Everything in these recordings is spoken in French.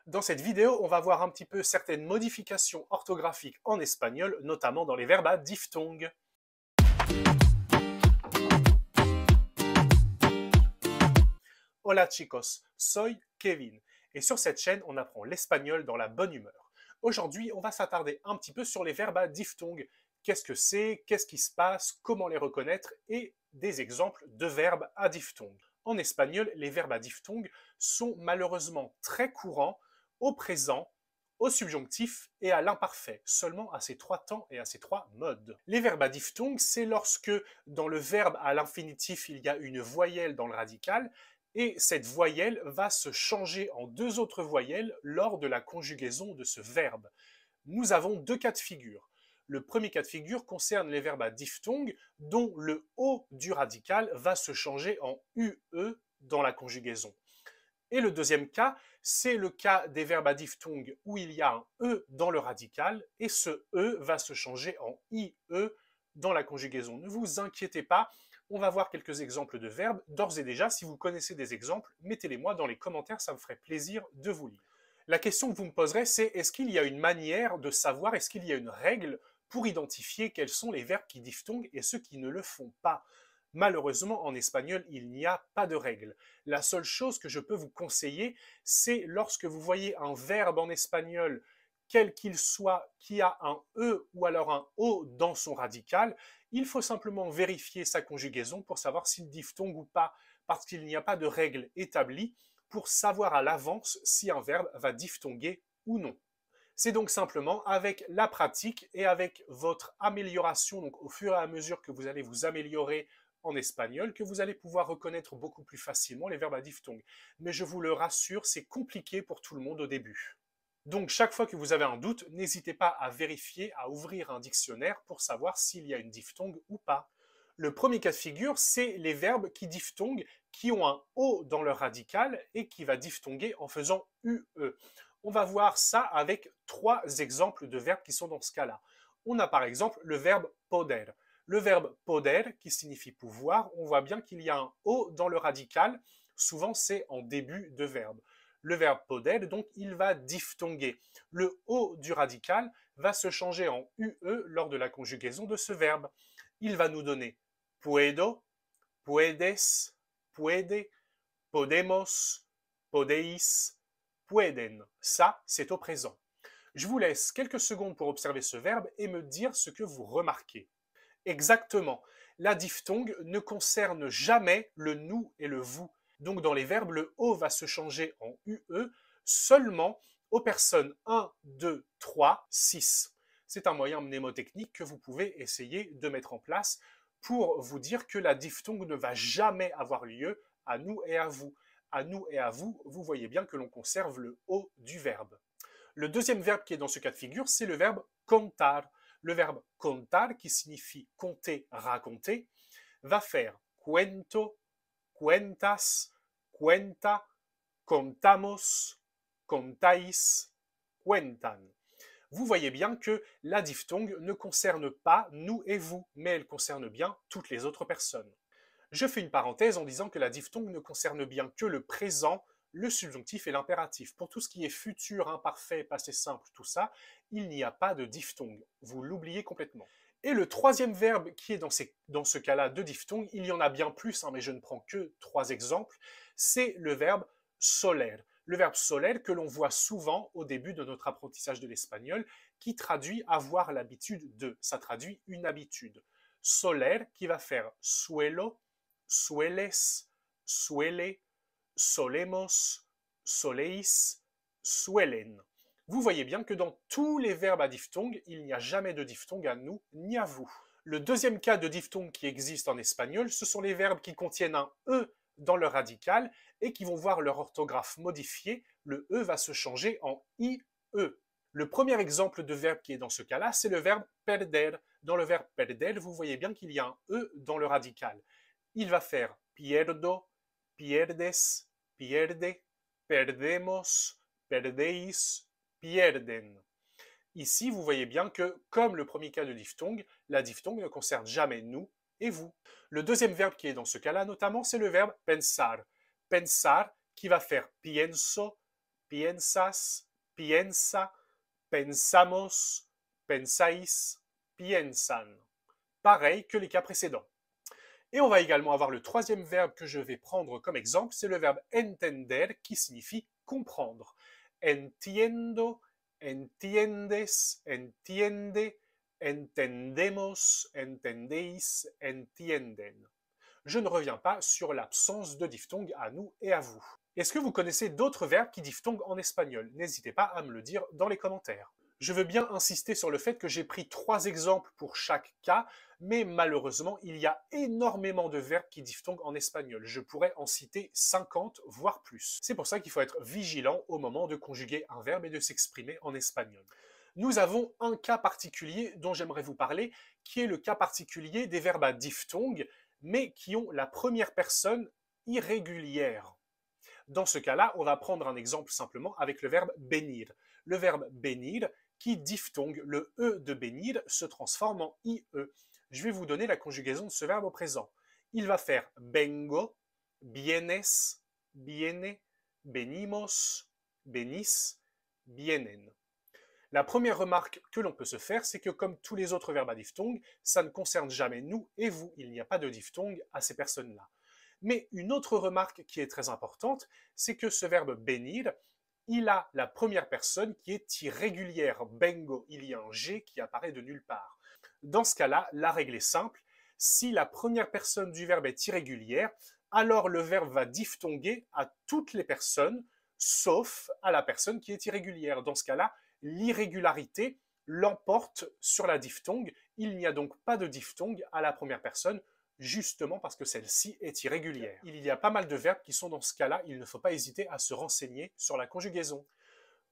Dans cette vidéo, on va voir un petit peu certaines modifications orthographiques en espagnol, notamment dans les verbes à diphtongue. Hola chicos, soy Kevin. Et sur cette chaîne, on apprend l'espagnol dans la bonne humeur. Aujourd'hui, on va s'attarder un petit peu sur les verbes à diphtongue. Qu'est-ce que c'est, qu'est-ce qui se passe, comment les reconnaître et des exemples de verbes à diphtongue. En espagnol, les verbes à diphtongue sont malheureusement très courants au présent, au subjonctif et à l'imparfait, seulement à ces trois temps et à ces trois modes. Les verbes à diphtongue, c'est lorsque dans le verbe à l'infinitif, il y a une voyelle dans le radical, et cette voyelle va se changer en deux autres voyelles lors de la conjugaison de ce verbe. Nous avons deux cas de figure. Le premier cas de figure concerne les verbes à diphtongue dont le O du radical va se changer en UE dans la conjugaison. Et le deuxième cas, c'est le cas des verbes à diphtongue où il y a un E dans le radical et ce E va se changer en IE dans la conjugaison. Ne vous inquiétez pas, on va voir quelques exemples de verbes. D'ores et déjà, si vous connaissez des exemples, mettez-les-moi dans les commentaires, ça me ferait plaisir de vous lire. La question que vous me poserez, c'est est-ce qu'il y a une manière de savoir, est-ce qu'il y a une règle pour identifier quels sont les verbes qui diphtonguent et ceux qui ne le font pas? Malheureusement, en espagnol, il n'y a pas de règle. La seule chose que je peux vous conseiller, c'est lorsque vous voyez un verbe en espagnol, quel qu'il soit, qui a un E ou alors un O dans son radical, il faut simplement vérifier sa conjugaison pour savoir s'il diphtongue ou pas, parce qu'il n'y a pas de règle établie pour savoir à l'avance si un verbe va diphtonguer ou non. C'est donc simplement avec la pratique et avec votre amélioration, donc au fur et à mesure que vous allez vous améliorer en espagnol, que vous allez pouvoir reconnaître beaucoup plus facilement les verbes à diphtongue. Mais je vous le rassure, c'est compliqué pour tout le monde au début. Donc chaque fois que vous avez un doute, n'hésitez pas à vérifier, à ouvrir un dictionnaire pour savoir s'il y a une diphtongue ou pas. Le premier cas de figure, c'est les verbes qui diphtonguent, qui ont un O dans leur radical et qui va diphtonguer en faisant UE. On va voir ça avec trois exemples de verbes qui sont dans ce cas-là. On a par exemple le verbe poder. Le verbe poder, qui signifie pouvoir, on voit bien qu'il y a un O dans le radical. Souvent, c'est en début de verbe. Le verbe poder, donc, il va diphtonguer. Le O du radical va se changer en UE lors de la conjugaison de ce verbe. Il va nous donner puedo, puedes, puede, podemos, podeis, pueden. Ça, c'est au présent. Je vous laisse quelques secondes pour observer ce verbe et me dire ce que vous remarquez. Exactement. La diphtongue ne concerne jamais le nous et le vous. Donc dans les verbes, le O va se changer en UE seulement aux personnes 1, 2, 3, 6. C'est un moyen mnémotechnique que vous pouvez essayer de mettre en place pour vous dire que la diphtongue ne va jamais avoir lieu à nous et à vous. À nous et à vous, vous voyez bien que l'on conserve le O du verbe. Le deuxième verbe qui est dans ce cas de figure, c'est le verbe contar. Le verbe contar, qui signifie compter, raconter, va faire cuento, cuentas, cuenta, contamos, contáis, cuentan. Vous voyez bien que la diphtongue ne concerne pas nous et vous, mais elle concerne bien toutes les autres personnes. Je fais une parenthèse en disant que la diphtongue ne concerne bien que le présent, le subjonctif et l'impératif. Pour tout ce qui est futur, imparfait, passé simple, tout ça, il n'y a pas de diphtongue. Vous l'oubliez complètement. Et le troisième verbe qui est dans ce cas-là de diphtongue, il y en a bien plus, mais je ne prends que trois exemples, c'est le verbe soler. Le verbe soler que l'on voit souvent au début de notre apprentissage de l'espagnol, qui traduit avoir l'habitude de. Ça traduit une habitude. Soler qui va faire suelo, sueles, suele, solemos, soleis, suelen. Vous voyez bien que dans tous les verbes à diphtongue, il n'y a jamais de diphtongue à nous ni à vous. Le deuxième cas de diphtongue qui existe en espagnol, ce sont les verbes qui contiennent un E dans leur radical et qui vont voir leur orthographe modifiée. Le E va se changer en IE. Le premier exemple de verbe qui est dans ce cas-là, c'est le verbe perder. Dans le verbe perder, vous voyez bien qu'il y a un E dans le radical. Il va faire pierdo, pierdes, pierde, perdemos, perdeis, pierden. Ici, vous voyez bien que, comme le premier cas de diphtongue, la diphtongue ne concerne jamais nous et vous. Le deuxième verbe qui est dans ce cas-là, notamment, c'est le verbe pensar. Pensar qui va faire pienso, piensas, piensa, pensamos, pensáis, piensan. Pareil que les cas précédents. Et on va également avoir le troisième verbe que je vais prendre comme exemple, c'est le verbe entender qui signifie comprendre. Entiendo, entiendes, entiende, entendemos, entendéis, entienden. Je ne reviens pas sur l'absence de diphtongue à nous et à vous. Est-ce que vous connaissez d'autres verbes qui diphtonguent en espagnol? N'hésitez pas à me le dire dans les commentaires. Je veux bien insister sur le fait que j'ai pris 3 exemples pour chaque cas, mais malheureusement, il y a énormément de verbes qui diphtonguent en espagnol. Je pourrais en citer 50, voire plus. C'est pour ça qu'il faut être vigilant au moment de conjuguer un verbe et de s'exprimer en espagnol. Nous avons un cas particulier dont j'aimerais vous parler, qui est le cas particulier des verbes à diphtongue, mais qui ont la première personne irrégulière. Dans ce cas-là, on va prendre un exemple simplement avec le verbe venir. Le verbe venir qui diphtongue, le E de venir se transforme en IE. Je vais vous donner la conjugaison de ce verbe au présent. Il va faire vengo, vienes, viene, venimos, venís, vienen. La première remarque que l'on peut se faire, c'est que comme tous les autres verbes à diphtongue, ça ne concerne jamais nous et vous. Il n'y a pas de diphtongue à ces personnes-là. Mais une autre remarque qui est très importante, c'est que ce verbe venir, il a la première personne qui est irrégulière. Vengo, il y a un G qui apparaît de nulle part. Dans ce cas-là, la règle est simple. Si la première personne du verbe est irrégulière, alors le verbe va diphtonguer à toutes les personnes, sauf à la personne qui est irrégulière. Dans ce cas-là, l'irrégularité l'emporte sur la diphtongue. Il n'y a donc pas de diphtongue à la première personne, justement parce que celle-ci est irrégulière. Il y a pas mal de verbes qui sont dans ce cas-là, il ne faut pas hésiter à se renseigner sur la conjugaison.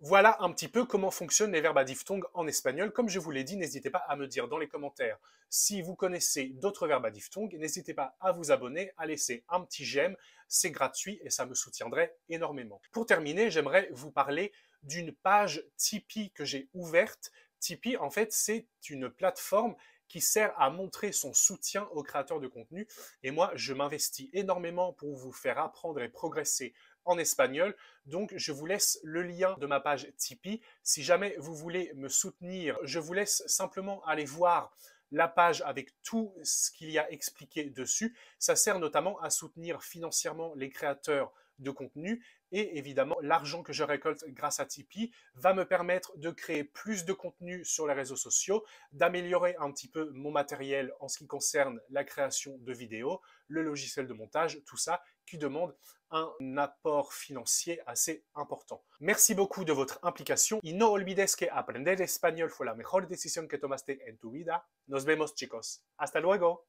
Voilà un petit peu comment fonctionnent les verbes à diphtongue en espagnol. Comme je vous l'ai dit, n'hésitez pas à me dire dans les commentaires si vous connaissez d'autres verbes à diphtongue. N'hésitez pas à vous abonner, à laisser un petit j'aime, c'est gratuit et ça me soutiendrait énormément. Pour terminer, j'aimerais vous parler d'une page Tipeee que j'ai ouverte. Tipeee, en fait, c'est une plateforme qui sert à montrer son soutien aux créateurs de contenu. Et moi, je m'investis énormément pour vous faire apprendre et progresser en espagnol. Donc, je vous laisse le lien de ma page Tipeee. Si jamais vous voulez me soutenir, je vous laisse simplement aller voir la page avec tout ce qu'il y a expliqué dessus. Ça sert notamment à soutenir financièrement les créateurs de contenu et évidemment l'argent que je récolte grâce à Tipeee va me permettre de créer plus de contenu sur les réseaux sociaux, d'améliorer un petit peu mon matériel en ce qui concerne la création de vidéos, le logiciel de montage, tout ça qui demande un apport financier assez important. Merci beaucoup de votre implication y no olvides que aprender español fue la mejor decisión que tomaste en tu vida. Nos vemos, chicos. Hasta luego.